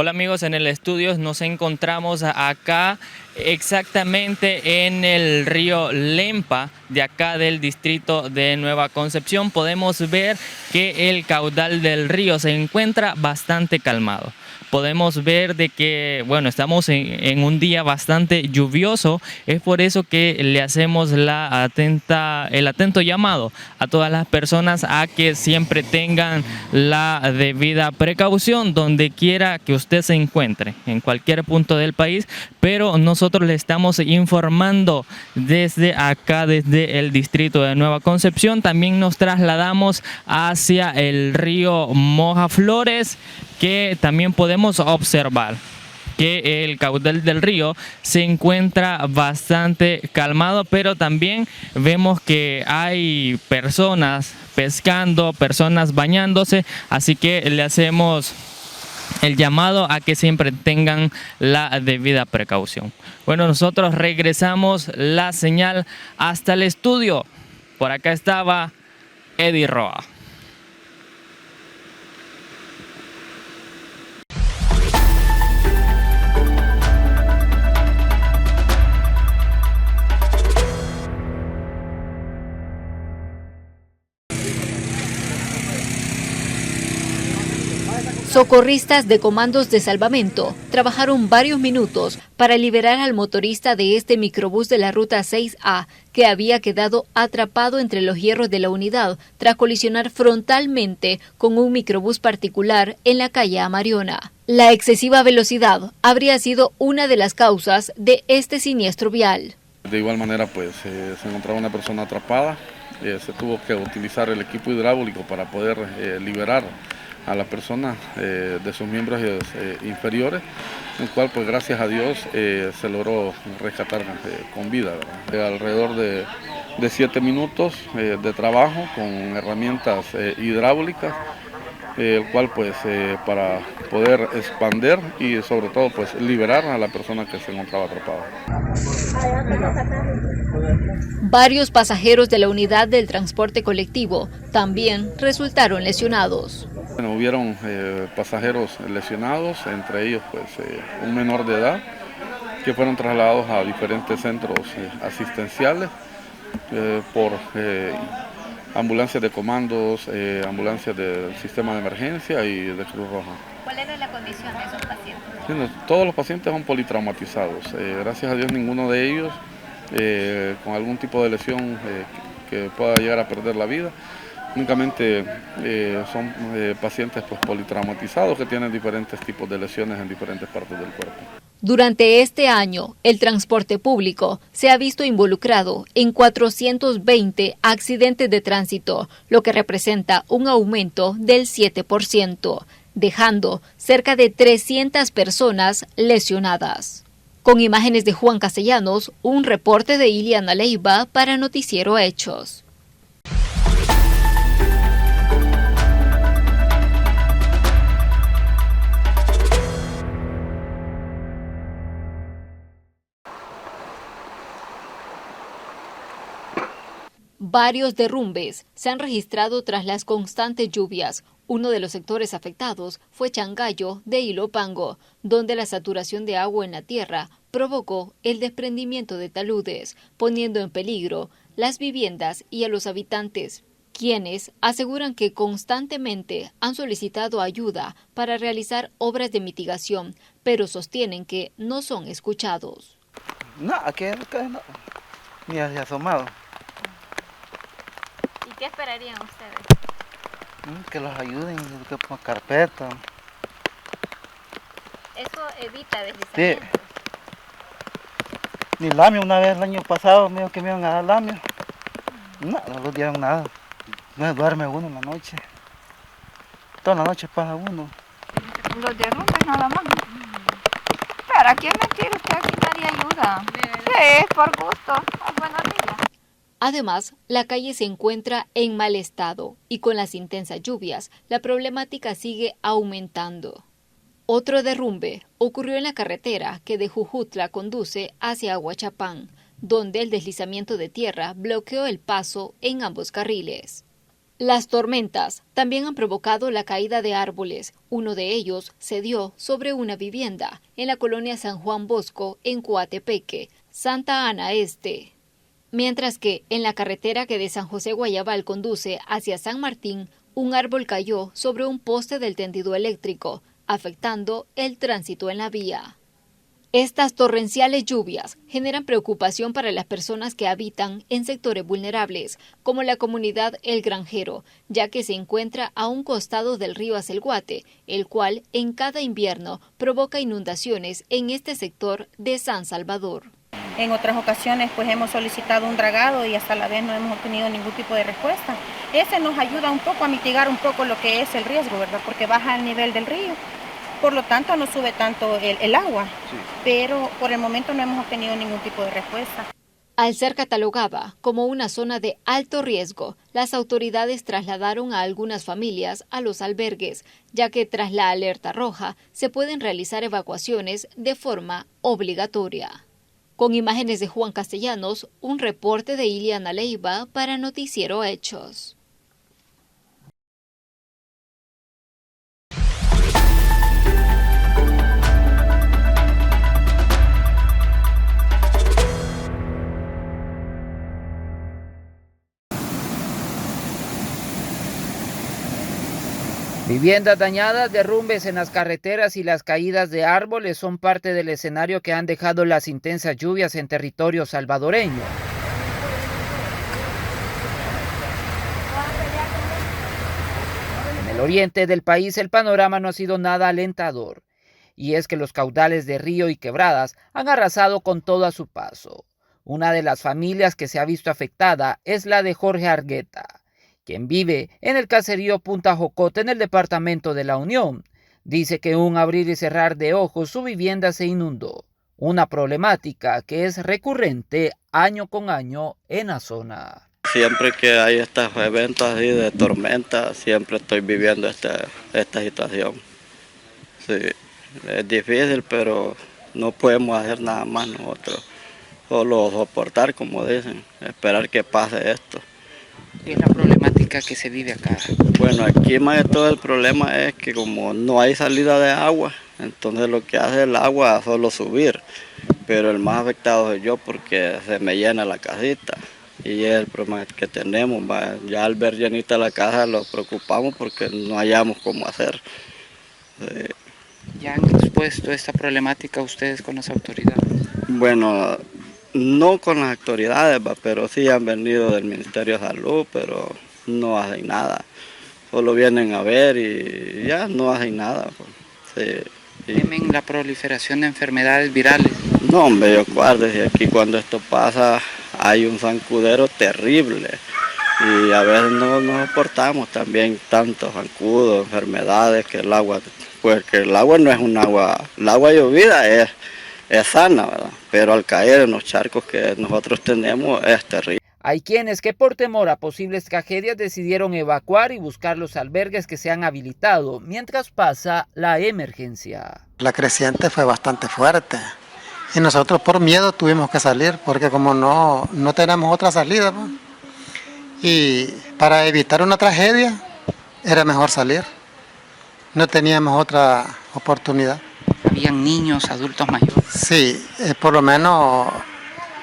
Hola amigos, en el estudio nos encontramos acá exactamente en el río Lempa, de acá del distrito de Nueva Concepción. Podemos ver que el caudal del río se encuentra bastante calmado. Podemos ver de que, bueno, estamos en un día bastante lluvioso. Es por eso que le hacemos el atento llamado a todas las personas a que siempre tengan la debida precaución donde quiera que usted se encuentre, en cualquier punto del país. Pero nosotros le estamos informando desde acá, desde el distrito de Nueva Concepción. También nos trasladamos hacia el río Mojaflores, que también podemos observar que el caudal del río se encuentra bastante calmado, pero también vemos que hay personas pescando, personas bañándose, así que le hacemos el llamado a que siempre tengan la debida precaución. Bueno, nosotros regresamos la señal hasta el estudio. Por acá estaba Eddie Roa. Socorristas de comandos de salvamento trabajaron varios minutos para liberar al motorista de este microbús de la ruta 6A que había quedado atrapado entre los hierros de la unidad tras colisionar frontalmente con un microbús particular en la calle Amariona. La excesiva velocidad habría sido una de las causas de este siniestro vial. De igual manera, se encontraba una persona atrapada, se tuvo que utilizar el equipo hidráulico para poder liberar a la persona de sus miembros inferiores, el cual pues gracias a Dios se logró rescatar con vida, alrededor de 7 minutos de trabajo con herramientas hidráulicas, el cual para poder expandir y sobre todo liberar a la persona que se encontraba atrapada. Varios pasajeros de la unidad del transporte colectivo también resultaron lesionados. Bueno, hubieron pasajeros lesionados, entre ellos un menor de edad, que fueron trasladados a diferentes centros asistenciales por ambulancias de comandos, ambulancias del sistema de emergencia y de Cruz Roja. ¿Cuál era la condición de esos pacientes? Sí, todos los pacientes son politraumatizados. Gracias a Dios ninguno de ellos con algún tipo de lesión que pueda llegar a perder la vida. Únicamente son pacientes politraumatizados que tienen diferentes tipos de lesiones en diferentes partes del cuerpo. Durante este año, el transporte público se ha visto involucrado en 420 accidentes de tránsito, lo que representa un aumento del 7%, dejando cerca de 300 personas lesionadas. Con imágenes de Juan Castellanos, un reporte de Iliana Leiva para Noticiero Hechos. Varios derrumbes se han registrado tras las constantes lluvias. Uno de los sectores afectados fue Changayo de Ilopango, donde la saturación de agua en la tierra provocó el desprendimiento de taludes, poniendo en peligro las viviendas y a los habitantes, quienes aseguran que constantemente han solicitado ayuda para realizar obras de mitigación, pero sostienen que no son escuchados. No, aquí no, ni asomado. ¿Qué esperarían ustedes? Que los ayuden, que pongan carpeta. Eso evita deslizamientos. Sí. Ni lamio, una vez el año pasado me dijo que me iban a dar lamio. No les dieron nada. No duerme uno en la noche. Toda la noche pasa uno. Los derrumbes nada más. Pero aquí es mentira, que aquí nadie ayuda. Sí, es por gusto. Es buenos días. Además, la calle se encuentra en mal estado y con las intensas lluvias, la problemática sigue aumentando. Otro derrumbe ocurrió en la carretera que de Jujutla conduce hacia Aguachapán, donde el deslizamiento de tierra bloqueó el paso en ambos carriles. Las tormentas también han provocado la caída de árboles. Uno de ellos se dio sobre una vivienda en la colonia San Juan Bosco, en Coatepeque, Santa Ana Este. Mientras que en la carretera que de San José Guayabal conduce hacia San Martín, un árbol cayó sobre un poste del tendido eléctrico, afectando el tránsito en la vía. Estas torrenciales lluvias generan preocupación para las personas que habitan en sectores vulnerables, como la comunidad El Granjero, ya que se encuentra a un costado del río Acelguate, el cual en cada invierno provoca inundaciones en este sector de San Salvador. En otras ocasiones pues hemos solicitado un dragado y hasta la vez no hemos obtenido ningún tipo de respuesta. Ese nos ayuda un poco a mitigar un poco lo que es el riesgo, ¿verdad? Porque baja el nivel del río. Por lo tanto, no sube tanto el agua, sí. Pero por el momento no hemos obtenido ningún tipo de respuesta. Al ser catalogada como una zona de alto riesgo, las autoridades trasladaron a algunas familias a los albergues, ya que tras la alerta roja se pueden realizar evacuaciones de forma obligatoria. Con imágenes de Juan Castellanos, un reporte de Iliana Leiva para Noticiero Hechos. Viviendas dañadas, derrumbes en las carreteras y las caídas de árboles son parte del escenario que han dejado las intensas lluvias en territorio salvadoreño. En el oriente del país el panorama no ha sido nada alentador, y es que los caudales de río y quebradas han arrasado con todo a su paso. Una de las familias que se ha visto afectada es la de Jorge Argueta, quien vive en el caserío Punta Jocote en el departamento de La Unión. Dice que en un abrir y cerrar de ojos su vivienda se inundó, una problemática que es recurrente año con año en la zona. Siempre que hay estos eventos así de tormenta, siempre estoy viviendo esta situación. Sí, es difícil, pero no podemos hacer nada más nosotros, solo soportar, como dicen, esperar que pase esto. ¿Qué es la problemática que se vive acá? Bueno, aquí más de todo el problema es que como no hay salida de agua, entonces lo que hace el agua es solo subir, pero el más afectado soy yo porque se me llena la casita y es el problema que tenemos. Ya al ver llenita la casa nos preocupamos porque no hallamos cómo hacer. ¿Ya han expuesto esta problemática ustedes con las autoridades? Bueno, no con las autoridades, pero sí han venido del Ministerio de Salud, pero no hacen nada. Solo vienen a ver y ya no hacen nada. Sí. ¿Temen la proliferación de enfermedades virales? No, hombre, yo desde aquí cuando esto pasa hay un zancudero terrible y a veces no soportamos también tantos zancudos, enfermedades, que el agua, pues que el agua no es un agua, el agua llovida es sana, ¿verdad? Pero al caer en los charcos que nosotros tenemos es terrible. Hay quienes que por temor a posibles tragedias decidieron evacuar y buscar los albergues que se han habilitado mientras pasa la emergencia. La creciente fue bastante fuerte y nosotros por miedo tuvimos que salir porque como no tenemos otra salida, pues, y para evitar una tragedia era mejor salir, no teníamos otra oportunidad. ¿Habían niños, adultos mayores? Sí, por lo menos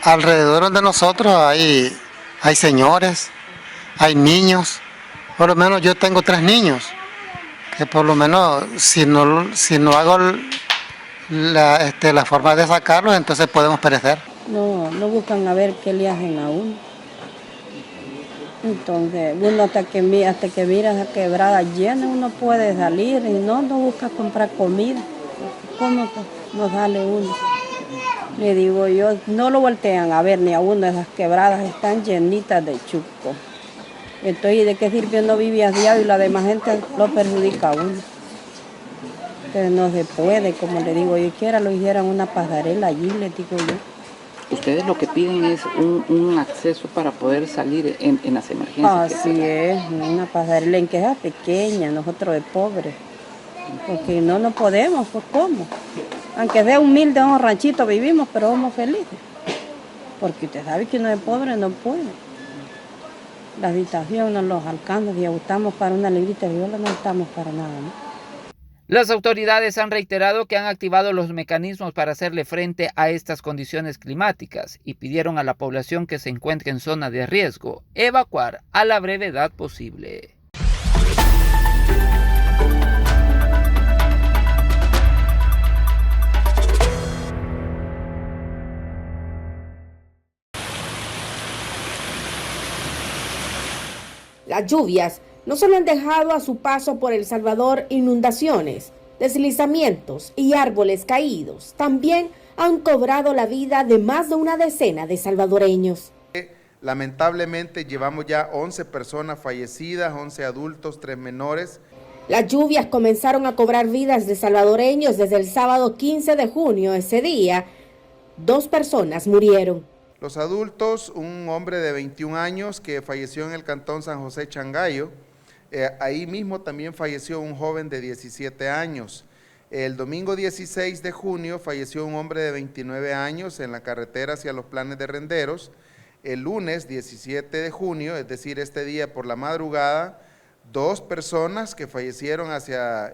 alrededor de nosotros hay señores, hay niños. Por lo menos yo tengo 3 niños, que por lo menos si no hago la forma de sacarlos, entonces podemos perecer. No buscan a ver qué le hacen a uno. Entonces, uno hasta que mira esa quebrada llena, uno puede salir y no busca comprar comida. ¿Cómo nos sale uno? Le digo yo, no lo voltean a ver ni a uno, esas quebradas están llenitas de chuco. Entonces, ¿de qué sirve no vivir así y la demás gente lo perjudica a uno? Entonces no se puede, como le digo yo, quiera lo hicieran una pasarela allí, le digo yo. Ustedes lo que piden es un acceso para poder salir en las emergencias. Así es, una pasarela en que sea pequeña, nosotros de pobres. Porque no podemos, pues ¿cómo? Aunque sea humilde, en un ranchito vivimos, pero somos felices. Porque usted sabe que uno es pobre, no puede. La habitación no los alcanza, si ajustamos para una librita de viola no estamos para nada, ¿no? Las autoridades han reiterado que han activado los mecanismos para hacerle frente a estas condiciones climáticas y pidieron a la población que se encuentre en zona de riesgo evacuar a la brevedad posible. Las lluvias no solo han dejado a su paso por El Salvador inundaciones, deslizamientos y árboles caídos, también han cobrado la vida de más de una decena de salvadoreños. Lamentablemente llevamos ya 11 personas fallecidas, 11 adultos, 3 menores. Las lluvias comenzaron a cobrar vidas de salvadoreños desde el sábado 15 de junio. Ese día, 2 personas murieron. Los adultos, un hombre de 21 años que falleció en el cantón San José Changayo. Ahí mismo también falleció un joven de 17 años. El domingo 16 de junio falleció un hombre de 29 años en la carretera hacia los Planes de Renderos. El lunes 17 de junio, es decir, este día por la madrugada, 2 personas que fallecieron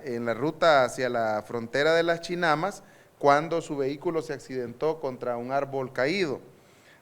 en la ruta hacia la frontera de las Chinamas cuando su vehículo se accidentó contra un árbol caído.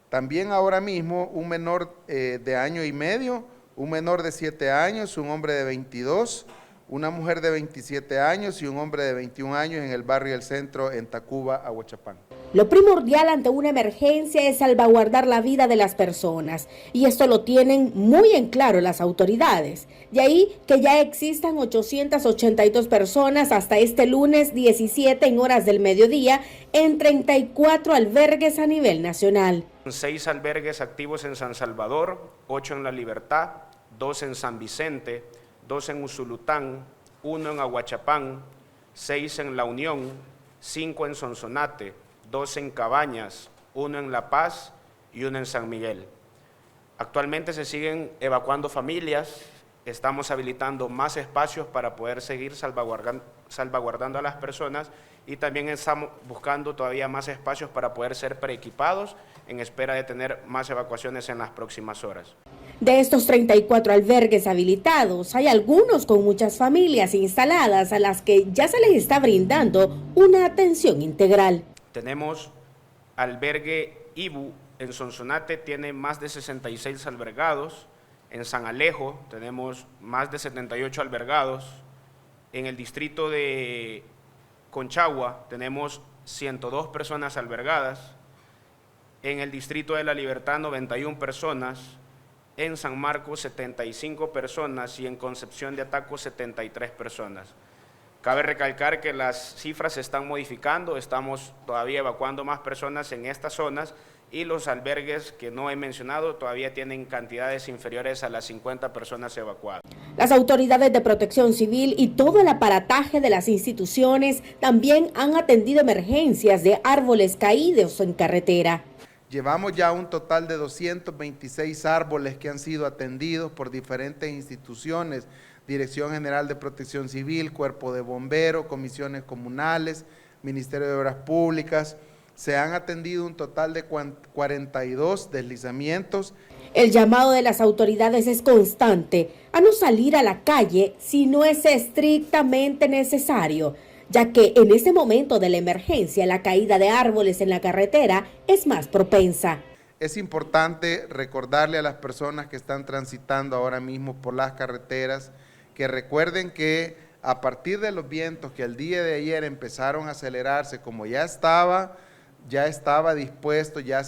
También ahora mismo un menor de año y medio, un menor de 7 años, un hombre de 22, una mujer de 27 años y un hombre de 21 años en el barrio El Centro en Tacuba, Ahuachapán. Lo primordial ante una emergencia es salvaguardar la vida de las personas, y esto lo tienen muy en claro las autoridades. De ahí que ya existan 882 personas hasta este lunes 17 en horas del mediodía en 34 albergues a nivel nacional. 6 albergues activos en San Salvador, 8 en La Libertad, 2 en San Vicente, 2 en Usulután, 1 en Ahuachapán, 6 en La Unión, 5 en Sonsonate, 2 en Cabañas, 1 en La Paz y 1 en San Miguel. Actualmente se siguen evacuando familias, estamos habilitando más espacios para poder seguir salvaguardando a las personas y también estamos buscando todavía más espacios para poder ser preequipados en espera de tener más evacuaciones en las próximas horas. De estos 34 albergues habilitados, hay algunos con muchas familias instaladas a las que ya se les está brindando una atención integral. Tenemos albergue Ibu en Sonsonate, tiene más de 66 albergados. En San Alejo tenemos más de 78 albergados. En el distrito de Conchagua tenemos 102 personas albergadas. En el distrito de La Libertad 91 personas. En San Marcos 75 personas y en Concepción de Ataco 73 personas. Cabe recalcar que las cifras se están modificando, estamos todavía evacuando más personas en estas zonas y los albergues que no he mencionado todavía tienen cantidades inferiores a las 50 personas evacuadas. Las autoridades de protección civil y todo el aparataje de las instituciones también han atendido emergencias de árboles caídos en carretera. Llevamos ya un total de 226 árboles que han sido atendidos por diferentes instituciones, Dirección General de Protección Civil, Cuerpo de Bomberos, comisiones comunales, Ministerio de Obras Públicas. Se han atendido un total de 42 deslizamientos. El llamado de las autoridades es constante a no salir a la calle si no es estrictamente necesario, ya que en este momento de la emergencia la caída de árboles en la carretera es más propensa. Es importante recordarle a las personas que están transitando ahora mismo por las carreteras que recuerden que a partir de los vientos que el día de ayer empezaron a acelerarse, como ya estaba dispuesto, ya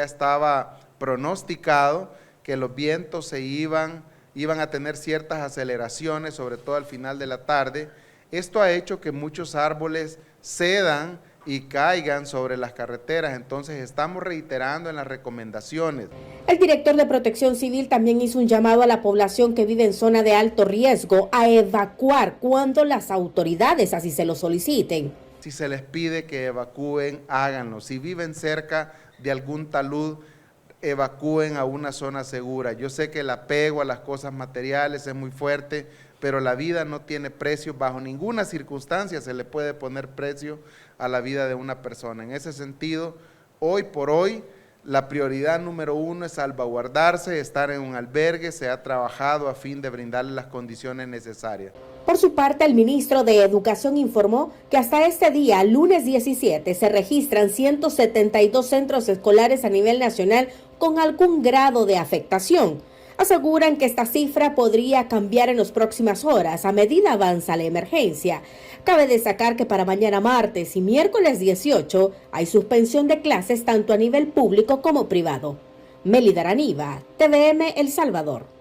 estaba pronosticado que los vientos se iban a tener ciertas aceleraciones, sobre todo al final de la tarde. Esto ha hecho que muchos árboles cedan y caigan sobre las carreteras, entonces estamos reiterando en las recomendaciones. El director de Protección Civil también hizo un llamado a la población que vive en zona de alto riesgo a evacuar cuando las autoridades así se lo soliciten. Si se les pide que evacúen, háganlo. Si viven cerca de algún talud, evacúen a una zona segura. Yo sé que el apego a las cosas materiales es muy fuerte, pero la vida no tiene precio, bajo ninguna circunstancia se le puede poner precio a la vida de una persona. En ese sentido, hoy por hoy, La prioridad número 1 es salvaguardarse, estar en un albergue, se ha trabajado a fin de brindarle las condiciones necesarias. Por su parte, el ministro de Educación informó que hasta este día, lunes 17, se registran 172 centros escolares a nivel nacional con algún grado de afectación. Aseguran que esta cifra podría cambiar en las próximas horas a medida avanza la emergencia. Cabe destacar que para mañana martes y miércoles 18 hay suspensión de clases tanto a nivel público como privado. Mélida Araniva, TVM El Salvador.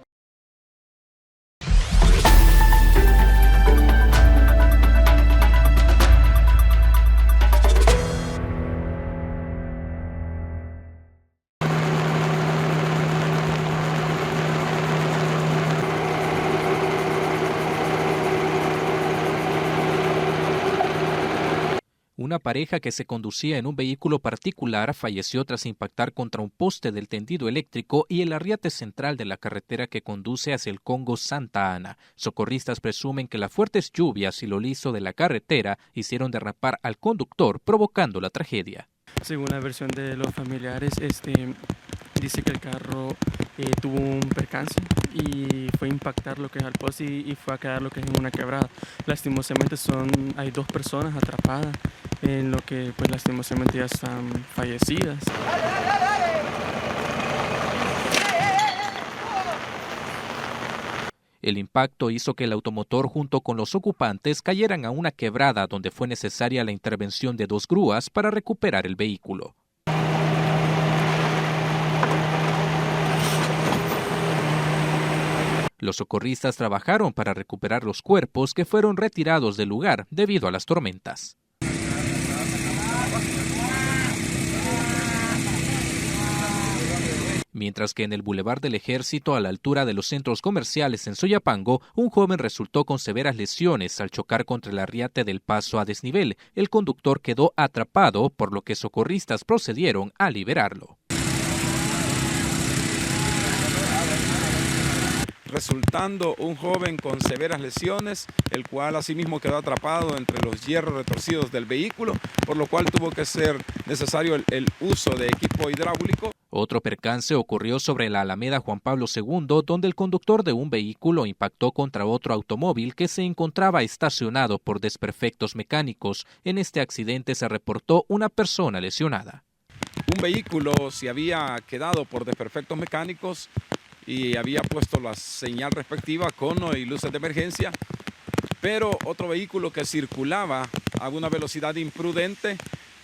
Una pareja que se conducía en un vehículo particular falleció tras impactar contra un poste del tendido eléctrico y el arriate central de la carretera que conduce hacia el Congo Santa Ana. Socorristas presumen que las fuertes lluvias y lo liso de la carretera hicieron derrapar al conductor, provocando la tragedia. Según la versión de los familiares, dice que el carro tuvo un percance y fue a impactar lo que es al poste y fue a quedar lo que es en una quebrada. Lastimosamente hay 2 personas atrapadas en lo que pues lastimosamente ya están fallecidas. El impacto hizo que el automotor junto con los ocupantes cayeran a una quebrada donde fue necesaria la intervención de 2 grúas para recuperar el vehículo. Los socorristas trabajaron para recuperar los cuerpos que fueron retirados del lugar debido a las tormentas. Mientras que en el Boulevard del Ejército, a la altura de los centros comerciales en Soyapango, un joven resultó con severas lesiones al chocar contra el arriate del paso a desnivel. El conductor quedó atrapado, por lo que socorristas procedieron a liberarlo. Resultando un joven con severas lesiones, el cual asimismo quedó atrapado entre los hierros retorcidos del vehículo, por lo cual tuvo que ser necesario el uso de equipo hidráulico. Otro percance ocurrió sobre la Alameda Juan Pablo II, donde el conductor de un vehículo impactó contra otro automóvil que se encontraba estacionado por desperfectos mecánicos. En este accidente se reportó una persona lesionada. Un vehículo se había quedado por desperfectos mecánicos y había puesto la señal respectiva, cono y luces de emergencia, pero otro vehículo que circulaba a una velocidad imprudente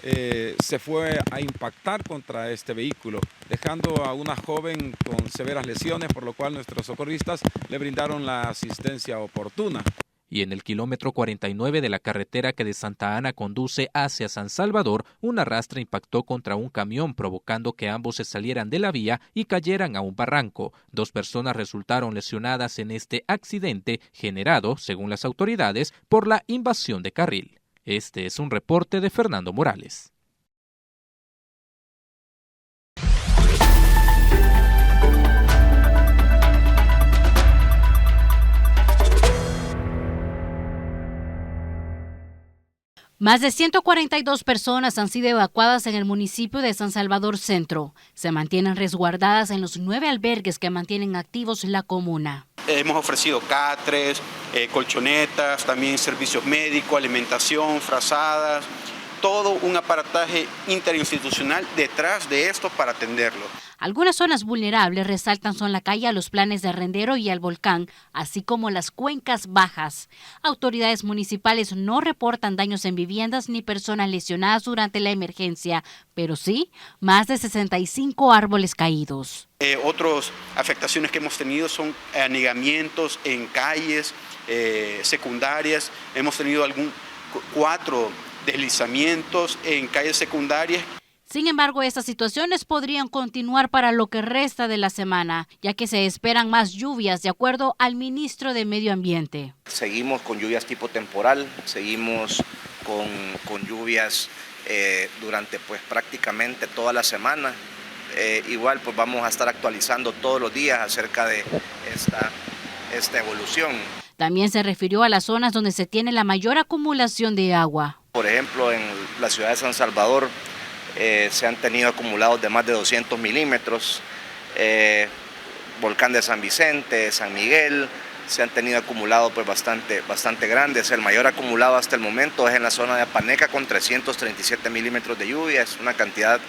se fue a impactar contra este vehículo, dejando a una joven con severas lesiones, por lo cual nuestros socorristas le brindaron la asistencia oportuna. Y en el kilómetro 49 de la carretera que de Santa Ana conduce hacia San Salvador, un arrastre impactó contra un camión, provocando que ambos se salieran de la vía y cayeran a un barranco. 2 personas resultaron lesionadas en este accidente generado, según las autoridades, por la invasión de carril. Este es un reporte de Fernando Morales. Más de 142 personas han sido evacuadas en el municipio de San Salvador Centro. Se mantienen resguardadas en los 9 albergues que mantienen activos la comuna. Hemos ofrecido catres, colchonetas, también servicios médicos, alimentación, frazadas, todo un aparataje interinstitucional detrás de esto para atenderlo. Algunas zonas vulnerables resaltan son la calle a los Planes de Rendero y al Volcán, así como las cuencas bajas. Autoridades municipales no reportan daños en viviendas ni personas lesionadas durante la emergencia, pero sí más de 65 árboles caídos. Otras afectaciones que hemos tenido son anegamientos en calles secundarias. Hemos tenido 4 deslizamientos en calles secundarias. Sin embargo, estas situaciones podrían continuar para lo que resta de la semana, ya que se esperan más lluvias, de acuerdo al ministro de Medio Ambiente. Seguimos con lluvias tipo temporal, seguimos con lluvias durante prácticamente toda la semana. Igual vamos a estar actualizando todos los días acerca de esta evolución. También se refirió a las zonas donde se tiene la mayor acumulación de agua. Por ejemplo, en la ciudad de San Salvador se han tenido acumulados de más de 200 milímetros. Volcán de San Vicente, San Miguel, se han tenido acumulados pues bastante grandes. El mayor acumulado hasta el momento es en la zona de Apaneca con 337 milímetros de lluvia. Es una cantidad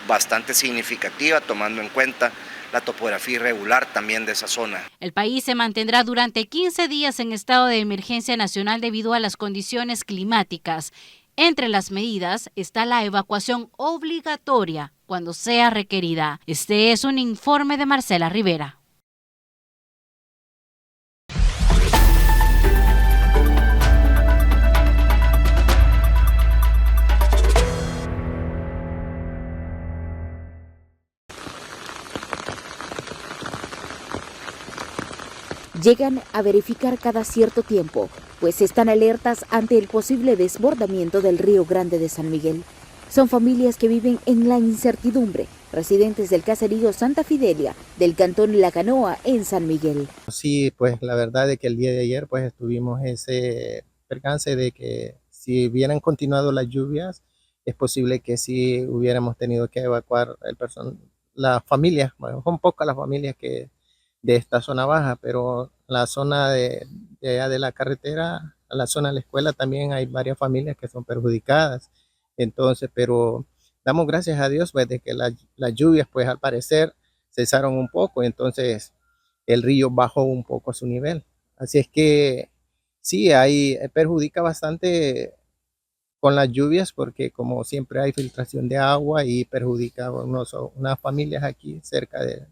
bastante significativa tomando en cuenta la topografía irregular también de esa zona. El país se mantendrá durante 15 días en estado de emergencia nacional debido a las condiciones climáticas. Entre las medidas está la evacuación obligatoria cuando sea requerida. Este es un informe de Marcela Rivera. Llegan a verificar cada cierto tiempo, pues están alertas ante el posible desbordamiento del Río Grande de San Miguel. Son familias que viven en la incertidumbre, residentes del caserío Santa Fidelia, del cantón La Canoa, en San Miguel. Sí, pues la verdad es que el día de ayer pues tuvimos ese percance de que si hubieran continuado las lluvias, es posible que sí hubiéramos tenido que evacuar las familias, bueno, son pocas las familias que de esta zona baja, pero la zona de allá de la carretera, la zona de la escuela también hay varias familias que son perjudicadas. Entonces, pero damos gracias a Dios pues de que las lluvias pues al parecer cesaron un poco, entonces el río bajó un poco a su nivel. Así es que sí, ahí perjudica bastante con las lluvias porque como siempre hay filtración de agua y perjudica a unas familias aquí cerca de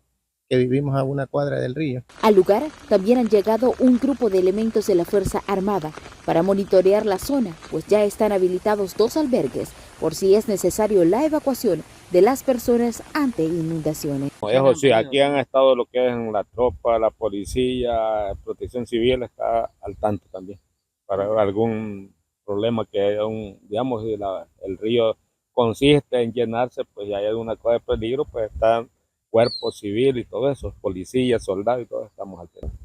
que vivimos a una cuadra del río. Al lugar también han llegado un grupo de elementos de la Fuerza Armada para monitorear la zona, pues ya están habilitados 2 albergues por si es necesario la evacuación de las personas ante inundaciones. Eso sí, aquí han estado lo que es la tropa, la policía, protección civil está al tanto también. Para algún problema que haya digamos, el río consiste en llenarse, pues ya hay alguna cosa de peligro, pues están cuerpo civil y todo eso, policía, soldados y todo, estamos al tanto.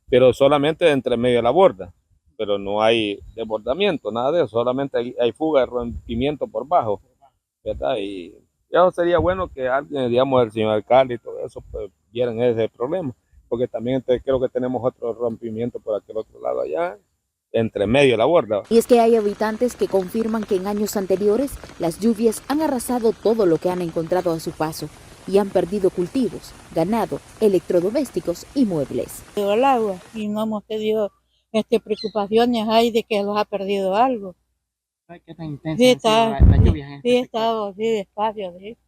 Pero solamente entre medio de la borda, pero no hay desbordamiento, nada de eso, solamente hay fuga de rompimiento por bajo, ¿verdad? Y eso sería bueno que alguien, digamos, el señor alcalde y todo eso, pues vieran ese problema, porque también creo que tenemos otro rompimiento por aquel otro lado allá, entre medio de la borda. Y es que hay habitantes que confirman que en años anteriores las lluvias han arrasado todo lo que han encontrado a su paso y han perdido cultivos, ganado, electrodomésticos y muebles. El agua y no hemos tenido preocupaciones ahí de que los ha perdido algo. ¿Qué tan intensa Sí, la lluvia? Sí, está así despacio, sí.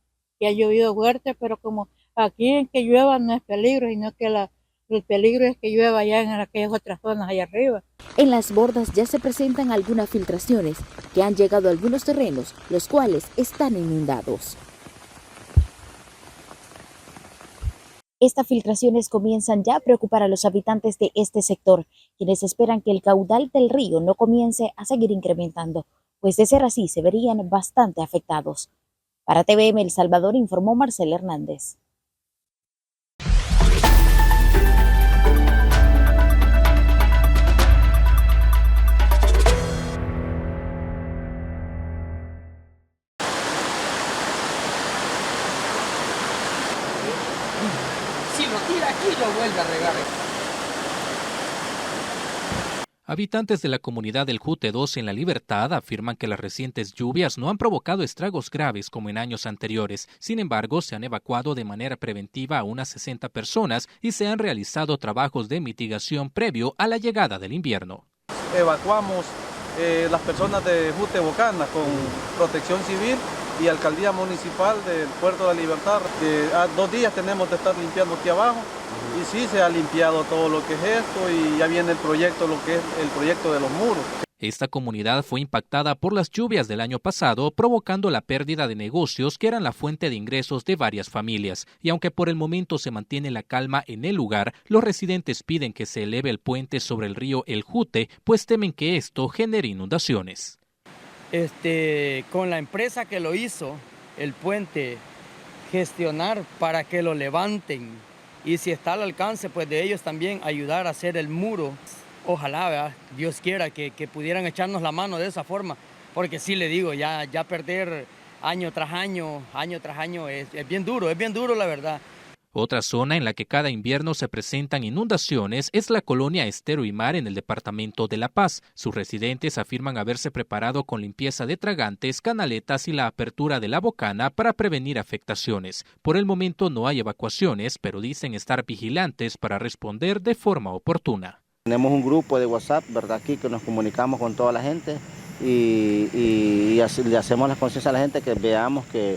Que ha llovido fuerte, pero como aquí en que llueva no es peligro, sino que el peligro es que llueva allá en aquellas otras zonas allá arriba. En las bordas ya se presentan algunas filtraciones que han llegado a algunos terrenos, los cuales están inundados. Estas filtraciones comienzan ya a preocupar a los habitantes de este sector, quienes esperan que el caudal del río no comience a seguir incrementando, pues de ser así se verían bastante afectados. Para TVM El Salvador informó Marcela Hernández. Si lo tira aquí, lo vuelve a regar. Habitantes de la comunidad del Jute 2 en La Libertad afirman que las recientes lluvias no han provocado estragos graves como en años anteriores. Sin embargo, se han evacuado de manera preventiva a unas 60 personas y se han realizado trabajos de mitigación previo a la llegada del invierno. Evacuamos las personas de Jute Bocana con protección civil y alcaldía municipal del Puerto de la Libertad. 2 días tenemos de estar limpiando aquí abajo y sí se ha limpiado todo lo que es esto y ya viene el proyecto, lo que es el proyecto de los muros. Esta comunidad fue impactada por las lluvias del año pasado, provocando la pérdida de negocios que eran la fuente de ingresos de varias familias. Y aunque por el momento se mantiene la calma en el lugar, los residentes piden que se eleve el puente sobre el río El Jute, pues temen que esto genere inundaciones. Con la empresa que lo hizo, el puente, gestionar para que lo levanten y si está al alcance pues de ellos también ayudar a hacer el muro. Ojalá, ¿verdad? Dios quiera que pudieran echarnos la mano de esa forma, porque sí le digo, ya perder año tras año, es bien duro la verdad. Otra zona en la que cada invierno se presentan inundaciones es la colonia Estero y Mar en el departamento de La Paz. Sus residentes afirman haberse preparado con limpieza de tragantes, canaletas y la apertura de la bocana para prevenir afectaciones. Por el momento no hay evacuaciones, pero dicen estar vigilantes para responder de forma oportuna. Tenemos un grupo de WhatsApp, ¿verdad? Aquí que nos comunicamos con toda la gente y así le hacemos la conciencia a la gente que veamos que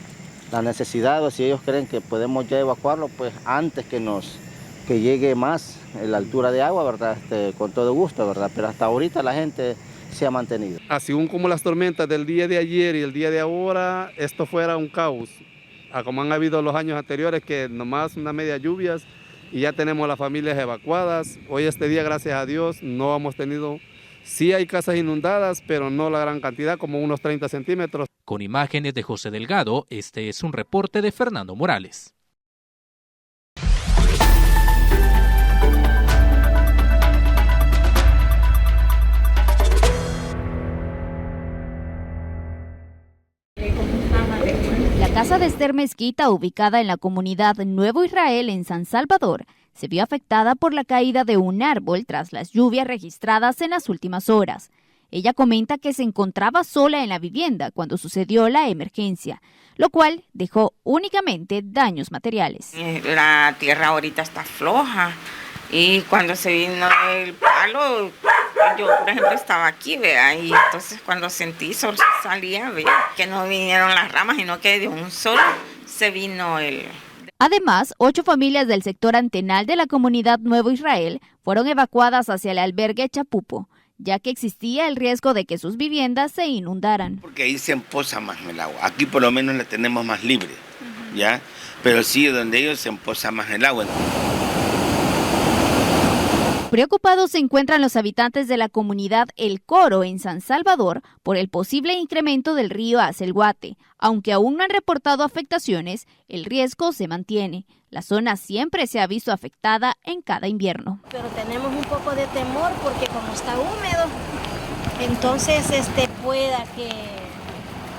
la necesidad, o si ellos creen que podemos ya evacuarlo, pues antes que llegue más la altura de agua, ¿verdad? Con todo gusto, ¿verdad? Pero hasta ahorita la gente se ha mantenido. Así como las tormentas del día de ayer y el día de ahora, esto fuera un caos. Como han habido los años anteriores, que nomás una media lluvias y ya tenemos las familias evacuadas. Hoy este día, gracias a Dios, no hemos tenido... Sí hay casas inundadas, pero no la gran cantidad, como unos 30 centímetros. Con imágenes de José Delgado, este es un reporte de Fernando Morales. La casa de Esther Mezquita, ubicada en la comunidad Nuevo Israel en San Salvador, se vio afectada por la caída de un árbol tras las lluvias registradas en las últimas horas. Ella comenta que se encontraba sola en la vivienda cuando sucedió la emergencia, lo cual dejó únicamente daños materiales. La tierra ahorita está floja y cuando se vino el palo, yo por ejemplo estaba aquí, vea, y entonces cuando sentí sol salía, vea, que no vinieron las ramas, sino que de un solo se vino el... Además, 8 familias del sector antenal de la comunidad Nuevo Israel fueron evacuadas hacia el albergue Chapupo, ya que existía el riesgo de que sus viviendas se inundaran. Porque ahí se empoza más el agua. Aquí por lo menos la tenemos más libre, ¿ya? Pero sí, donde ellos se empoza más el agua. Preocupados se encuentran los habitantes de la comunidad El Coro en San Salvador por el posible incremento del río hacia el Guate. Aunque aún no han reportado afectaciones, el riesgo se mantiene. La zona siempre se ha visto afectada en cada invierno. Pero tenemos un poco de temor porque como está húmedo, entonces pueda que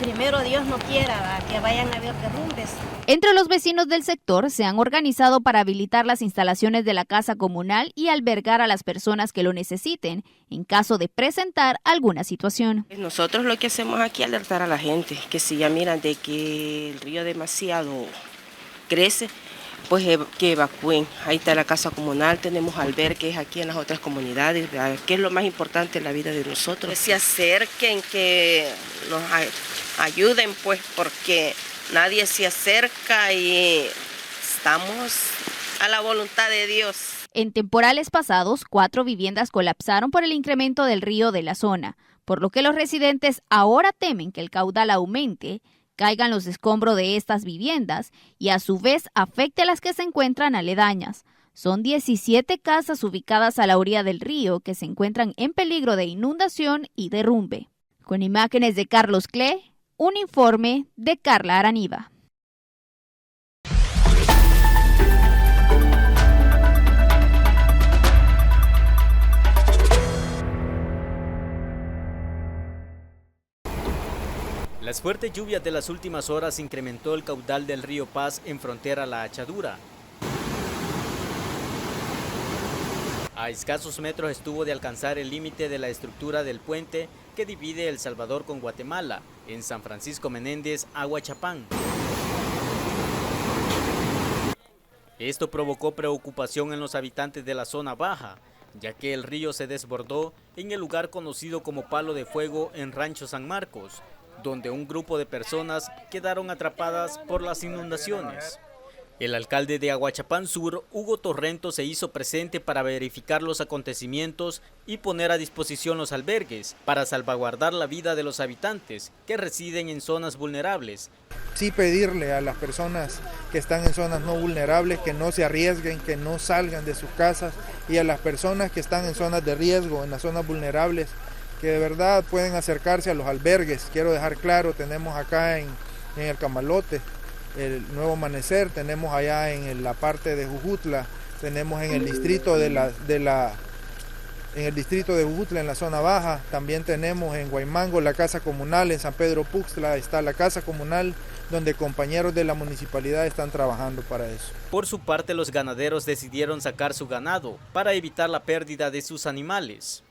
primero Dios no quiera que vayan a haber derrumbes. Entre los vecinos del sector se han organizado para habilitar las instalaciones de la casa comunal y albergar a las personas que lo necesiten en caso de presentar alguna situación. Nosotros lo que hacemos aquí es alertar a la gente que si ya miran de que el río demasiado crece, pues que evacúen. Ahí está la casa comunal, tenemos albergues aquí en las otras comunidades, que es lo más importante en la vida de nosotros. Que se acerquen, que nos ayuden, pues, porque nadie se acerca y estamos a la voluntad de Dios. En temporales pasados, 4 viviendas colapsaron por el incremento del río de la zona, por lo que los residentes ahora temen que el caudal aumente, caigan los escombros de estas viviendas y a su vez afecte a las que se encuentran aledañas. Son 17 casas ubicadas a la orilla del río que se encuentran en peligro de inundación y derrumbe. Con imágenes de Carlos Cle, un informe de Carla Araniva. Las fuertes lluvias de las últimas horas incrementó el caudal del río Paz en frontera La Achadura. A escasos metros estuvo de alcanzar el límite de la estructura del puente que divide El Salvador con Guatemala, en San Francisco Menéndez, Aguachapán. Esto provocó preocupación en los habitantes de la zona baja, ya que el río se desbordó en el lugar conocido como Palo de Fuego en Rancho San Marcos, donde un grupo de personas quedaron atrapadas por las inundaciones. El alcalde de Aguachapán Sur, Hugo Torrento, se hizo presente para verificar los acontecimientos y poner a disposición los albergues para salvaguardar la vida de los habitantes que residen en zonas vulnerables. Sí pedirle a las personas que están en zonas no vulnerables que no se arriesguen, que no salgan de sus casas, y a las personas que están en zonas de riesgo, en las zonas vulnerables, que de verdad pueden acercarse a los albergues. Quiero dejar claro, tenemos acá en el Camalote el Nuevo Amanecer, tenemos allá en la parte de Jujutla, tenemos en el distrito de la en el distrito de Jujutla, en la zona baja. También tenemos en Guaymango la casa comunal, en San Pedro Puxtla está la casa comunal, donde compañeros de la municipalidad están trabajando para eso. Por su parte, los ganaderos decidieron sacar su ganado para evitar la pérdida de sus animales.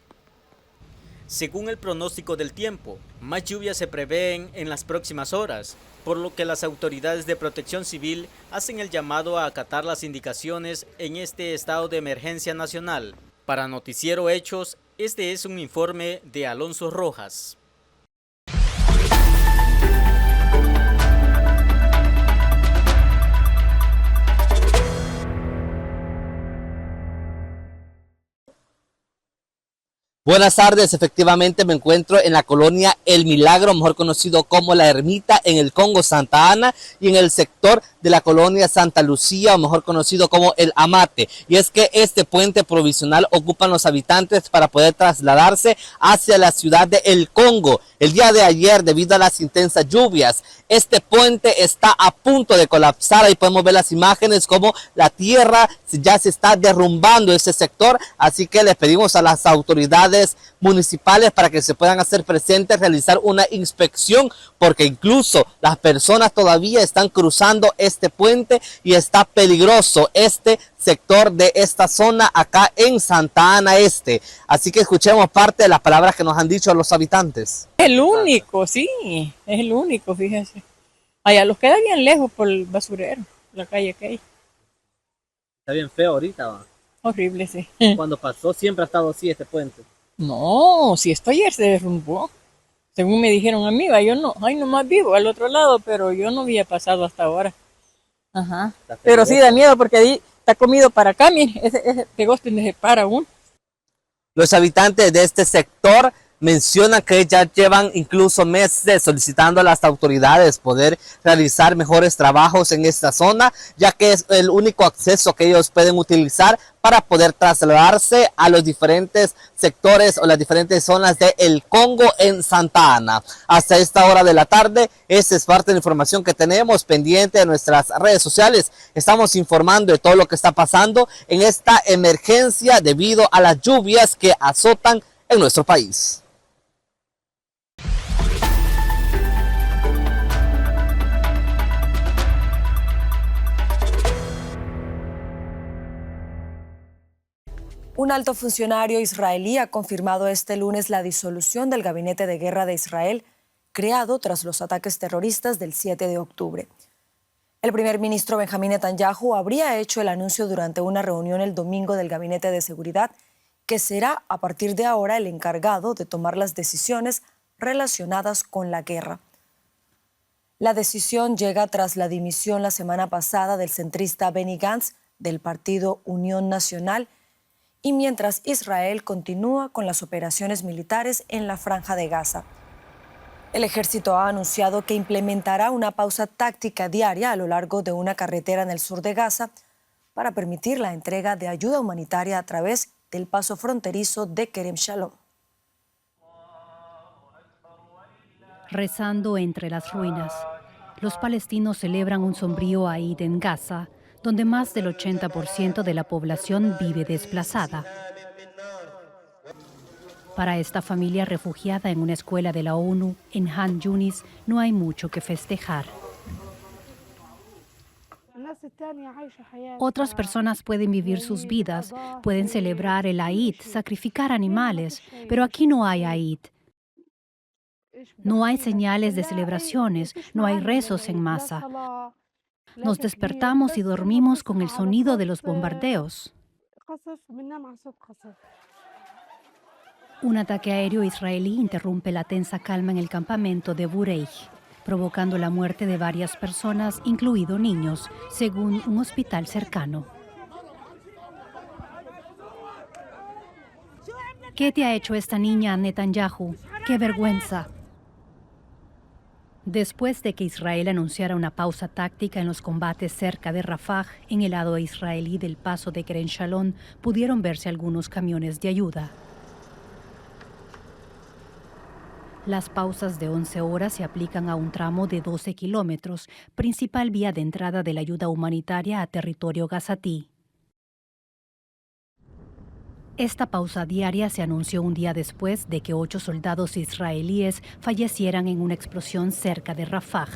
Según el pronóstico del tiempo, más lluvias se prevén en las próximas horas, por lo que las autoridades de Protección Civil hacen el llamado a acatar las indicaciones en este estado de emergencia nacional. Para Noticiero Hechos, este es un informe de Alonso Rojas. Buenas tardes, efectivamente me encuentro en la colonia El Milagro, mejor conocido como La Ermita, en el Congo Santa Ana, y en el sector de la colonia Santa Lucía, o mejor conocido como El Amate. Y es que este puente provisional ocupan los habitantes para poder trasladarse hacia la ciudad de El Congo. El día de ayer, debido a las intensas lluvias, este puente está a punto de colapsar. Ahí podemos ver las imágenes como la tierra ya se está derrumbando ese sector, así que les pedimos a las autoridades municipales para que se puedan hacer presentes, realizar una inspección, porque incluso las personas todavía están cruzando este puente y está peligroso este sector de esta zona acá en Santa Ana Este. Así que escuchemos parte de las palabras que nos han dicho los habitantes. Es el único, sí, es el único, fíjense. Allá los queda bien lejos por el basurero, la calle que hay. Está bien feo ahorita, ¿va? Horrible, sí. Cuando pasó siempre ha estado así este puente. No, si esto ayer se derrumbó. Según me dijeron a mí, yo no, nomás vivo al otro lado, pero yo no había pasado hasta ahora. Ajá. Pero sí da miedo porque ahí está comido para acá, mire, ese pegoste donde se para uno. Los habitantes de este sector mencionan que ya llevan incluso meses solicitando a las autoridades poder realizar mejores trabajos en esta zona, ya que es el único acceso que ellos pueden utilizar para poder trasladarse a los diferentes sectores o las diferentes zonas de El Congo en Santa Ana. Hasta esta hora de la tarde, esta es parte de la información que tenemos pendiente de nuestras redes sociales. Estamos informando de todo lo que está pasando en esta emergencia debido a las lluvias que azotan en nuestro país. Un alto funcionario israelí ha confirmado este lunes la disolución del Gabinete de Guerra de Israel, creado tras los ataques terroristas del 7 de octubre. El primer ministro Benjamín Netanyahu habría hecho el anuncio durante una reunión el domingo del Gabinete de Seguridad, que será a partir de ahora el encargado de tomar las decisiones relacionadas con la guerra. La decisión llega tras la dimisión la semana pasada del centrista Benny Gantz del partido Unión Nacional, y mientras Israel continúa con las operaciones militares en la Franja de Gaza. El ejército ha anunciado que implementará una pausa táctica diaria a lo largo de una carretera en el sur de Gaza para permitir la entrega de ayuda humanitaria a través del paso fronterizo de Kerem Shalom. Rezando entre las ruinas, los palestinos celebran un sombrío Eid en Gaza, donde más del 80% de la población vive desplazada. Para esta familia refugiada en una escuela de la ONU en Han Yunis no hay mucho que festejar. Otras personas pueden vivir sus vidas, pueden celebrar el Eid, sacrificar animales, pero aquí no hay Eid. No hay señales de celebraciones, no hay rezos en masa. Nos despertamos y dormimos con el sonido de los bombardeos. Un ataque aéreo israelí interrumpe la tensa calma en el campamento de Bureij, provocando la muerte de varias personas, incluidos niños, según un hospital cercano. ¿Qué te ha hecho esta niña, Netanyahu? ¡Qué vergüenza! Después de que Israel anunciara una pausa táctica en los combates cerca de Rafah, en el lado israelí del paso de Kerem Shalom, pudieron verse algunos camiones de ayuda. Las pausas de 11 horas se aplican a un tramo de 12 kilómetros, principal vía de entrada de la ayuda humanitaria a territorio gazatí. Esta pausa diaria se anunció un día después de que 8 soldados israelíes fallecieran en una explosión cerca de Rafah.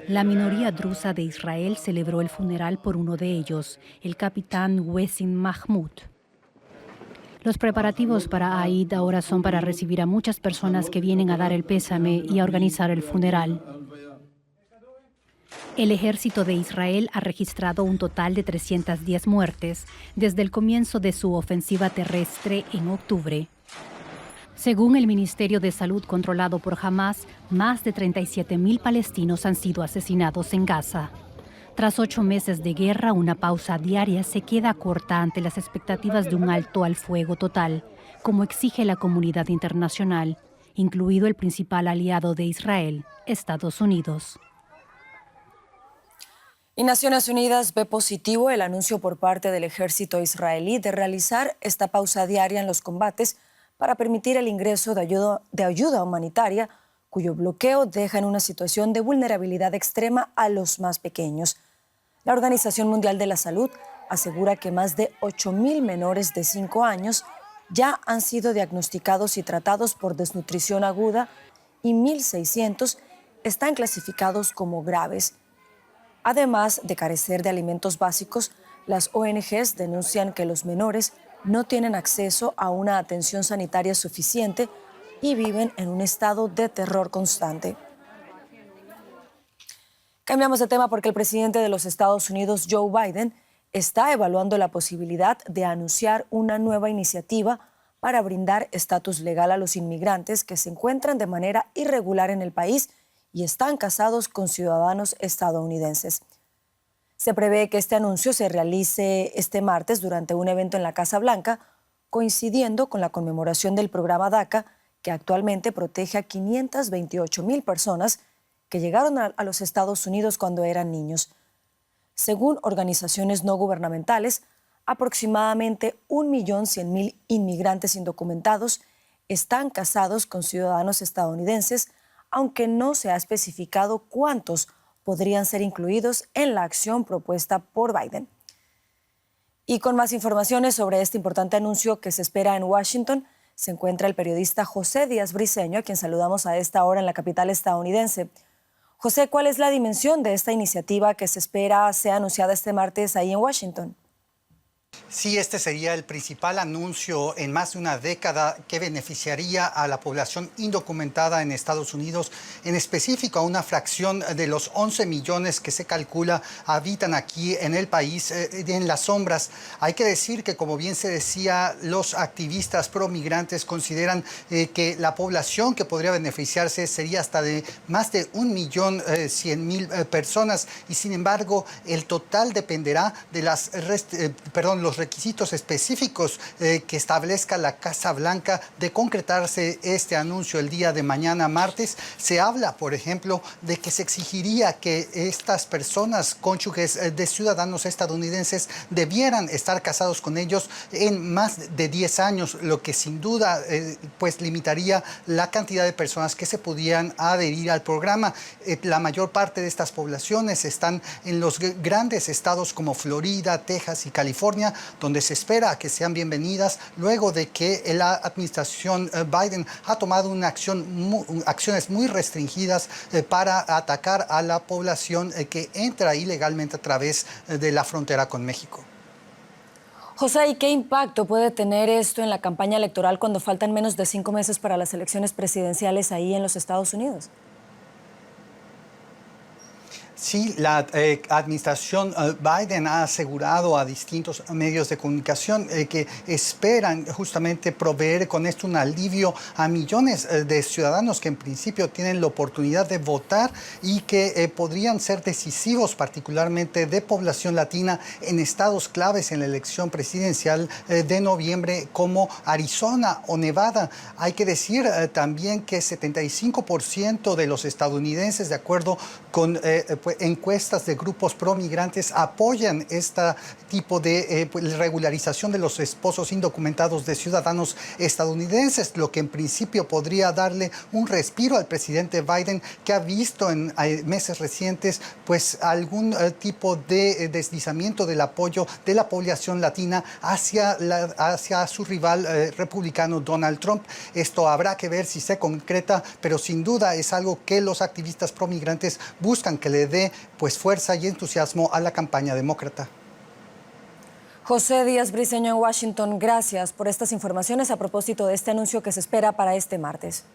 La minoría drusa de Israel celebró el funeral por uno de ellos, el capitán Wessim Mahmoud. Los preparativos para Eid ahora son para recibir a muchas personas que vienen a dar el pésame y a organizar el funeral. El ejército de Israel ha registrado un total de 310 muertes desde el comienzo de su ofensiva terrestre en octubre. Según el Ministerio de Salud controlado por Hamas, más de 37.000 palestinos han sido asesinados en Gaza. Tras 8 meses de guerra, una pausa diaria se queda corta ante las expectativas de un alto al fuego total, como exige la comunidad internacional, incluido el principal aliado de Israel, Estados Unidos. Y Naciones Unidas ve positivo el anuncio por parte del ejército israelí de realizar esta pausa diaria en los combates para permitir el ingreso de ayuda humanitaria, cuyo bloqueo deja en una situación de vulnerabilidad extrema a los más pequeños. La Organización Mundial de la Salud asegura que más de 8.000 menores de 5 años ya han sido diagnosticados y tratados por desnutrición aguda y 1.600 están clasificados como graves. Además de carecer de alimentos básicos, las ONGs denuncian que los menores no tienen acceso a una atención sanitaria suficiente y viven en un estado de terror constante. Cambiamos de tema porque el presidente de los Estados Unidos, Joe Biden, está evaluando la posibilidad de anunciar una nueva iniciativa para brindar estatus legal a los inmigrantes que se encuentran de manera irregular en el país y están casados con ciudadanos estadounidenses. Se prevé que este anuncio se realice este martes durante un evento en la Casa Blanca, coincidiendo con la conmemoración del programa DACA, que actualmente protege a 528.000 personas que llegaron a los Estados Unidos cuando eran niños. Según organizaciones no gubernamentales, aproximadamente 1.100.000 inmigrantes indocumentados están casados con ciudadanos estadounidenses, aunque no se ha especificado cuántos podrían ser incluidos en la acción propuesta por Biden. Y con más informaciones sobre este importante anuncio que se espera en Washington, se encuentra el periodista José Díaz Briceño, a quien saludamos a esta hora en la capital estadounidense. José, ¿cuál es la dimensión de esta iniciativa que se espera sea anunciada este martes ahí en Washington? Sí, este sería el principal anuncio en más de una década que beneficiaría a la población indocumentada en Estados Unidos, en específico a una fracción de los 11 millones que se calcula habitan aquí en el país en las sombras. Hay que decir que, como bien se decía, los activistas pro-migrantes consideran que la población que podría beneficiarse sería hasta de más de 1.100.000 personas y, sin embargo, el total dependerá de los requisitos específicos que establezca la Casa Blanca de concretarse este anuncio el día de mañana martes. Se habla, por ejemplo, de que se exigiría que estas personas cónyuges de ciudadanos estadounidenses debieran estar casados con ellos en más de 10 años, lo que sin duda pues limitaría la cantidad de personas que se pudieran adherir al programa. La mayor parte de estas poblaciones están en los grandes estados como Florida, Texas y California, donde se espera que sean bienvenidas luego de que la administración Biden ha tomado acciones muy restringidas para atacar a la población que entra ilegalmente a través de la frontera con México. José, ¿y qué impacto puede tener esto en la campaña electoral cuando faltan menos de 5 meses para las elecciones presidenciales ahí en los Estados Unidos? Sí, la administración Biden ha asegurado a distintos medios de comunicación que esperan justamente proveer con esto un alivio a millones de ciudadanos que en principio tienen la oportunidad de votar y que podrían ser decisivos, particularmente de población latina, en estados claves en la elección presidencial de noviembre como Arizona o Nevada. Hay que decir también que 75% de los estadounidenses, de acuerdo con encuestas de grupos promigrantes apoyan este tipo de regularización de los esposos indocumentados de ciudadanos estadounidenses, lo que en principio podría darle un respiro al presidente Biden, que ha visto en meses recientes pues algún tipo de deslizamiento del apoyo de la población latina hacia su rival republicano Donald Trump. Esto habrá que ver si se concreta, pero sin duda es algo que los activistas promigrantes buscan que le dé pues fuerza y entusiasmo a la campaña demócrata. José Díaz Briceño en Washington, gracias por estas informaciones a propósito de este anuncio que se espera para este martes.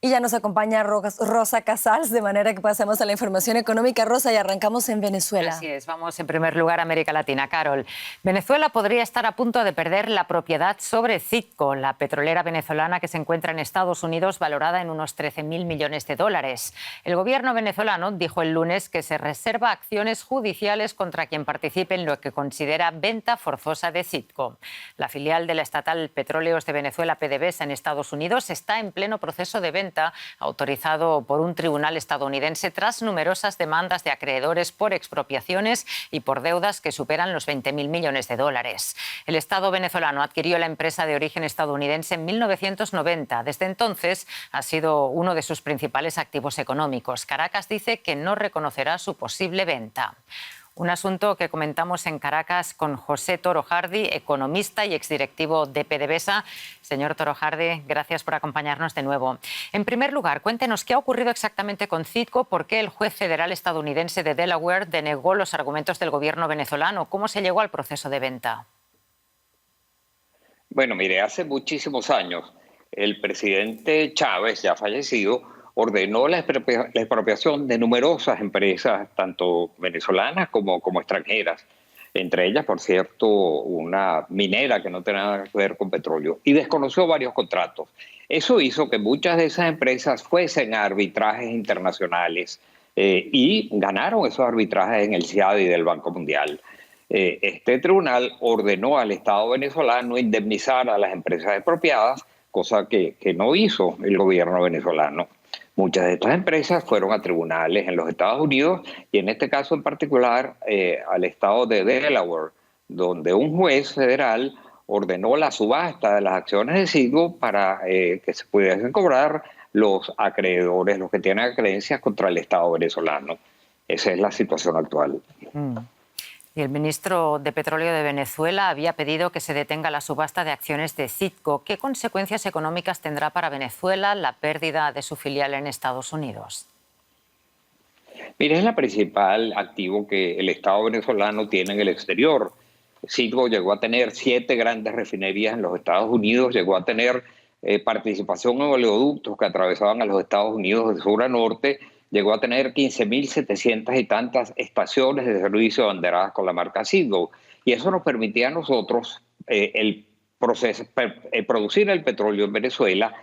Y ya nos acompaña Rosa Casals, de manera que pasamos a la información económica. Rosa, y arrancamos en Venezuela. Así es, vamos en primer lugar a América Latina. Carol, Venezuela podría estar a punto de perder la propiedad sobre Citgo, la petrolera venezolana que se encuentra en Estados Unidos, valorada en unos 13.000 millones de dólares. El gobierno venezolano dijo el lunes que se reserva acciones judiciales contra quien participe en lo que considera venta forzosa de Citgo. La filial de la estatal Petróleos de Venezuela, PDVSA, en Estados Unidos, está en pleno proceso de venta autorizado por un tribunal estadounidense tras numerosas demandas de acreedores por expropiaciones y por deudas que superan los 20.000 millones de dólares. El Estado venezolano adquirió la empresa de origen estadounidense en 1990. Desde entonces ha sido uno de sus principales activos económicos. Caracas dice que no reconocerá su posible venta. Un asunto que comentamos en Caracas con José Torojardi, economista y exdirectivo de PDVSA. Señor Torojardi, gracias por acompañarnos de nuevo. En primer lugar, cuéntenos qué ha ocurrido exactamente con Citgo, por qué el juez federal estadounidense de Delaware denegó los argumentos del gobierno venezolano, cómo se llegó al proceso de venta. Bueno, mire, hace muchísimos años el presidente Chávez, ya fallecido, ordenó la expropiación de numerosas empresas, tanto venezolanas como extranjeras, entre ellas, por cierto, una minera que no tenía nada que ver con petróleo, y desconoció varios contratos. Eso hizo que muchas de esas empresas fuesen a arbitrajes internacionales y ganaron esos arbitrajes en el CIADI del Banco Mundial. Este tribunal ordenó al Estado venezolano indemnizar a las empresas expropiadas, cosa que no hizo el gobierno venezolano. Muchas de estas empresas fueron a tribunales en los Estados Unidos y en este caso en particular al estado de Delaware, donde un juez federal ordenó la subasta de las acciones de Citgo para que se pudiesen cobrar los acreedores, los que tienen acreencias contra el Estado venezolano. Esa es la situación actual. Y el ministro de Petróleo de Venezuela había pedido que se detenga la subasta de acciones de Citgo. ¿Qué consecuencias económicas tendrá para Venezuela la pérdida de su filial en Estados Unidos? Mire, es el principal activo que el Estado venezolano tiene en el exterior. Citgo llegó a tener 7 grandes refinerías en los Estados Unidos, llegó a tener participación en oleoductos que atravesaban a los Estados Unidos de sur a norte, llegó a tener 15.700 y tantas estaciones de servicio abanderadas con la marca Citgo. Y eso nos permitía a nosotros producir el petróleo en Venezuela,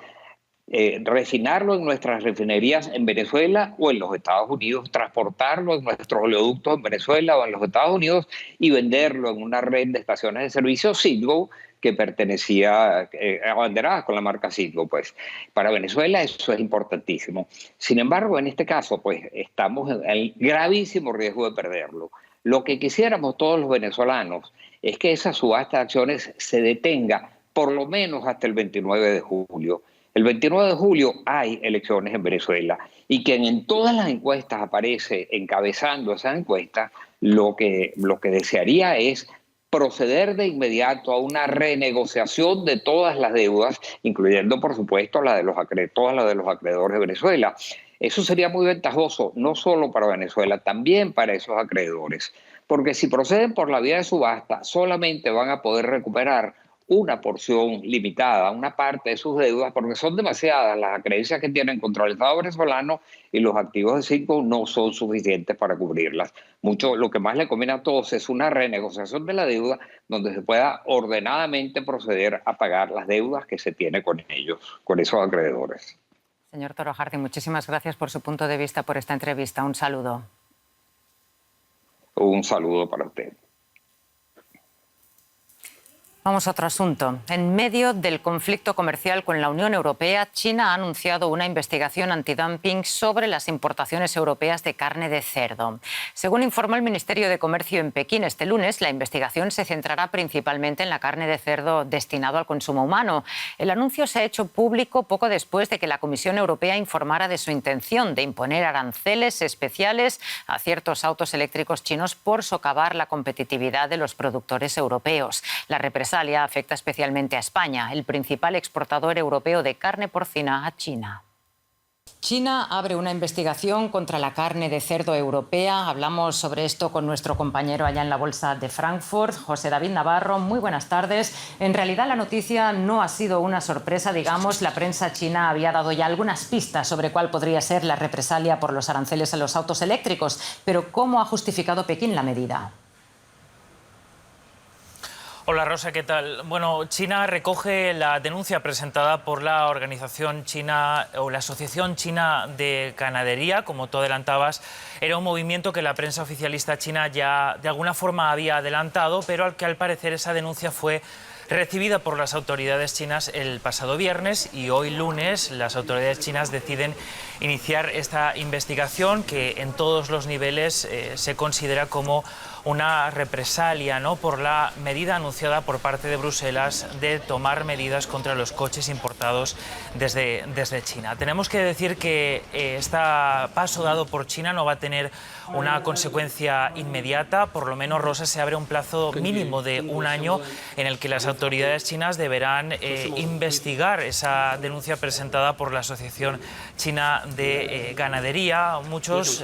refinarlo en nuestras refinerías en Venezuela o en los Estados Unidos, transportarlo en nuestros oleoductos en Venezuela o en los Estados Unidos y venderlo en una red de estaciones de servicio Citgo que pertenecía abanderadas con la marca Citgo. Pues para Venezuela eso es importantísimo. Sin embargo, en este caso, pues estamos en el gravísimo riesgo de perderlo. Lo que quisiéramos todos los venezolanos es que esa subasta de acciones se detenga por lo menos hasta el 29 de julio. El 29 de julio hay elecciones en Venezuela y quien en todas las encuestas aparece encabezando esas encuestas, lo que desearía es proceder de inmediato a una renegociación de todas las deudas, incluyendo, por supuesto, todas las de los acreedores de Venezuela. Eso sería muy ventajoso, no solo para Venezuela, también para esos acreedores, porque si proceden por la vía de subasta, solamente van a poder recuperar una porción limitada, una parte de sus deudas, porque son demasiadas las acreencias que tienen contra el Estado venezolano y los activos de Citgo no son suficientes para cubrirlas. Lo que más le conviene a todos es una renegociación de la deuda donde se pueda ordenadamente proceder a pagar las deudas que se tiene con ellos, con esos acreedores. Señor Torojardi, muchísimas gracias por su punto de vista, por esta entrevista. Un saludo. Un saludo para usted. Vamos a otro asunto. En medio del conflicto comercial con la Unión Europea, China ha anunciado una investigación antidumping sobre las importaciones europeas de carne de cerdo. Según informó el Ministerio de Comercio en Pekín este lunes, la investigación se centrará principalmente en la carne de cerdo destinado al consumo humano. El anuncio se ha hecho público poco después de que la Comisión Europea informara de su intención de imponer aranceles especiales a ciertos autos eléctricos chinos por socavar la competitividad de los productores europeos. La represalia afecta especialmente a España, el principal exportador europeo de carne porcina a China. China abre una investigación contra la carne de cerdo europea. Hablamos sobre esto con nuestro compañero allá en la Bolsa de Frankfurt, José David Navarro. Muy buenas tardes. En realidad la noticia no ha sido una sorpresa, digamos. La prensa china había dado ya algunas pistas sobre cuál podría ser la represalia por los aranceles a los autos eléctricos. Pero ¿cómo ha justificado Pekín la medida? Hola Rosa, ¿qué tal? Bueno, China recoge la denuncia presentada por la organización china o la Asociación China de Ganadería, como tú adelantabas. Era un movimiento que la prensa oficialista china ya de alguna forma había adelantado, pero al que al parecer esa denuncia fue recibida por las autoridades chinas el pasado viernes, y hoy lunes las autoridades chinas deciden iniciar esta investigación que en todos los niveles se considera como una represalia, ¿no?, por la medida anunciada por parte de Bruselas de tomar medidas contra los coches importados desde China. Tenemos que decir que este paso dado por China no va a tener una consecuencia inmediata. Por lo menos, Rosa, se abre un plazo mínimo de un año en el que las autoridades chinas deberán investigar esa denuncia presentada por la Asociación China de Ganadería. Muchos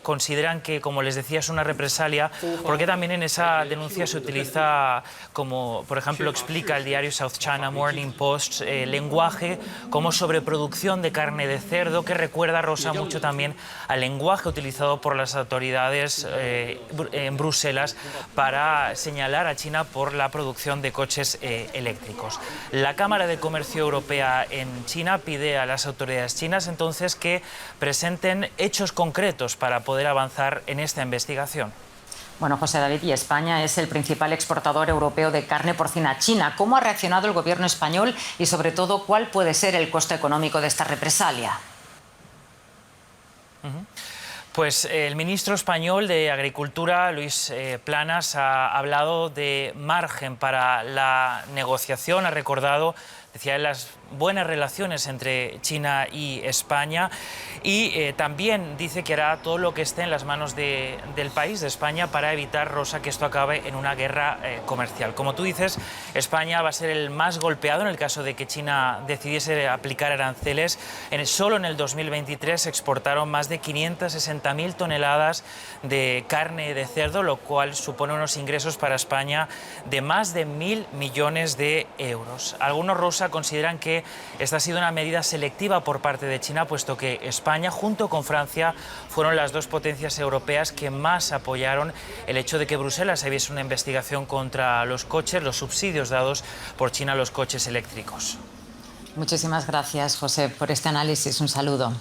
consideran que, como les decía, es una represalia porque también en esa denuncia se utiliza, como por ejemplo explica el diario South China Morning Post, lenguaje como sobreproducción de carne de cerdo, que recuerda, Rosa, mucho también al lenguaje utilizado por las autoridades en Bruselas para señalar a China por la producción de coches eléctricos. La Cámara de Comercio Europea en China pide a las autoridades chinas entonces que presenten hechos concretos para poder avanzar en esta investigación. Bueno, José David, y España es el principal exportador europeo de carne porcina a China. ¿Cómo ha reaccionado el gobierno español y, sobre todo, cuál puede ser el coste económico de esta represalia? Pues el ministro español de Agricultura, Luis Planas, ha hablado de margen para la negociación. Ha recordado, decía, las buenas relaciones entre China y España, y también dice que hará todo lo que esté en las manos del país, de España, para evitar, Rosa, que esto acabe en una guerra comercial. Como tú dices, España va a ser el más golpeado en el caso de que China decidiese aplicar aranceles. Solo en el 2023 se exportaron más de 560.000 toneladas de carne de cerdo, lo cual supone unos ingresos para España de más de 1.000 millones de euros. Algunos, Rosa, consideran que esta ha sido una medida selectiva por parte de China, puesto que España, junto con Francia, fueron las dos potencias europeas que más apoyaron el hecho de que Bruselas hubiese una investigación contra los coches, los subsidios dados por China a los coches eléctricos. Muchísimas gracias, José, por este análisis. Un saludo.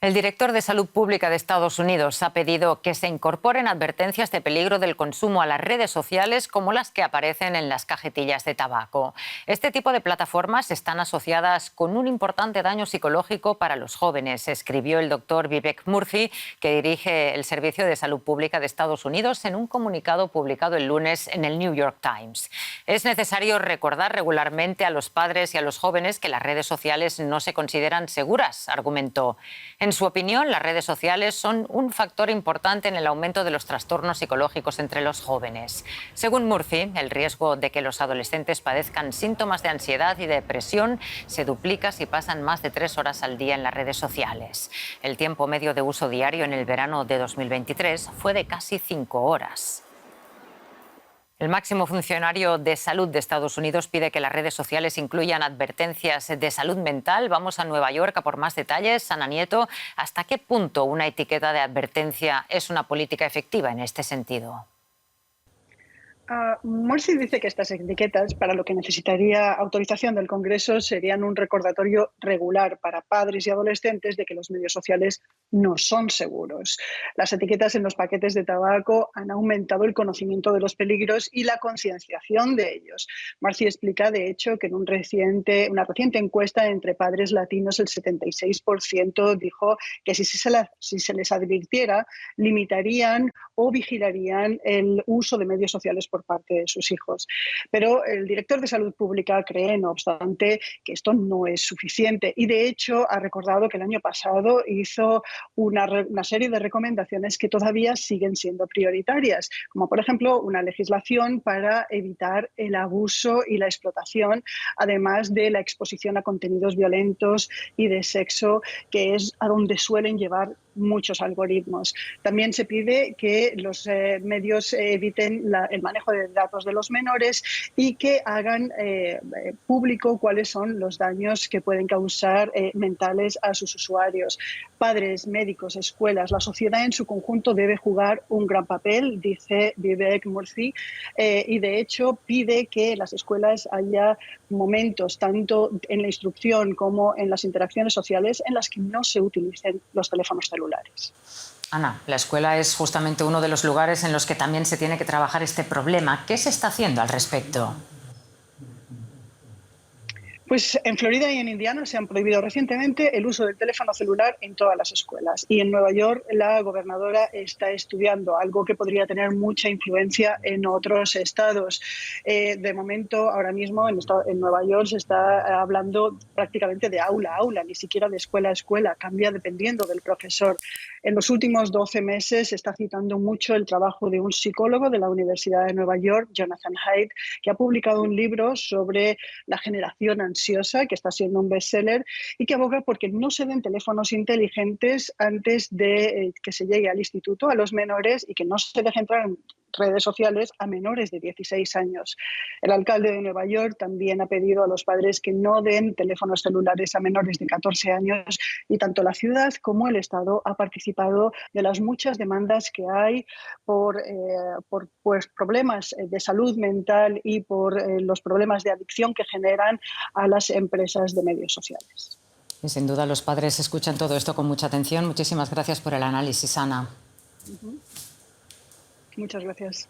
El director de Salud Pública de Estados Unidos ha pedido que se incorporen advertencias de peligro del consumo a las redes sociales, como las que aparecen en las cajetillas de tabaco. Este tipo de plataformas están asociadas con un importante daño psicológico para los jóvenes, escribió el doctor Vivek Murthy, que dirige el Servicio de Salud Pública de Estados Unidos, en un comunicado publicado el lunes en el New York Times. Es necesario recordar regularmente a los padres y a los jóvenes que las redes sociales no se consideran seguras, argumentó. En su opinión, las redes sociales son un factor importante en el aumento de los trastornos psicológicos entre los jóvenes. Según Murthy, el riesgo de que los adolescentes padezcan síntomas de ansiedad y depresión se duplica si pasan más de 3 horas al día en las redes sociales. El tiempo medio de uso diario en el verano de 2023 fue de casi 5 horas. El máximo funcionario de salud de Estados Unidos pide que las redes sociales incluyan advertencias de salud mental. Vamos a Nueva York a por más detalles. Ana Nieto, ¿hasta qué punto una etiqueta de advertencia es una política efectiva en este sentido? Morsi dice que estas etiquetas, para lo que necesitaría autorización del Congreso, serían un recordatorio regular para padres y adolescentes de que los medios sociales no son seguros. Las etiquetas en los paquetes de tabaco han aumentado el conocimiento de los peligros y la concienciación de ellos. Morsi explica, de hecho, que en una reciente encuesta entre padres latinos, el 76% dijo que si se les advirtiera, limitarían o vigilarían el uso de medios sociales por parte de sus hijos. Pero el director de Salud Pública cree, no obstante, que esto no es suficiente y, de hecho, ha recordado que el año pasado hizo una serie de recomendaciones que todavía siguen siendo prioritarias, como, por ejemplo, una legislación para evitar el abuso y la explotación, además de la exposición a contenidos violentos y de sexo, que es a donde suelen llevar muchos algoritmos. También se pide que los medios eviten el manejo de datos de los menores y que hagan público cuáles son los daños que pueden causar mentales a sus usuarios. Padres, médicos, escuelas, la sociedad en su conjunto debe jugar un gran papel, dice Vivek Murthy, y de hecho pide que en las escuelas haya momentos, tanto en la instrucción como en las interacciones sociales, en las que no se utilicen los teléfonos celulares. Ana, la escuela es justamente uno de los lugares en los que también se tiene que trabajar este problema. ¿Qué se está haciendo al respecto? Pues en Florida y en Indiana se han prohibido recientemente el uso del teléfono celular en todas las escuelas. Y en Nueva York la gobernadora está estudiando algo que podría tener mucha influencia en otros estados. De momento, ahora mismo en Nueva York se está hablando prácticamente de aula a aula, ni siquiera de escuela a escuela. Cambia dependiendo del profesor. En los últimos 12 meses se está citando mucho el trabajo de un psicólogo de la Universidad de Nueva York, Jonathan Haidt, que ha publicado un libro sobre la generación ansiosa, que está siendo un bestseller y que aboga porque no se den teléfonos inteligentes antes de que se llegue al instituto a los menores y que no se deje entrar en redes sociales a menores de 16 años. El alcalde de Nueva York también ha pedido a los padres que no den teléfonos celulares a menores de 14 años y tanto la ciudad como el Estado ha participado de las muchas demandas que hay por problemas de salud mental y por los problemas de adicción que generan a las empresas de medios sociales. Y sin duda los padres escuchan todo esto con mucha atención. Muchísimas gracias por el análisis, Ana. Muchas gracias.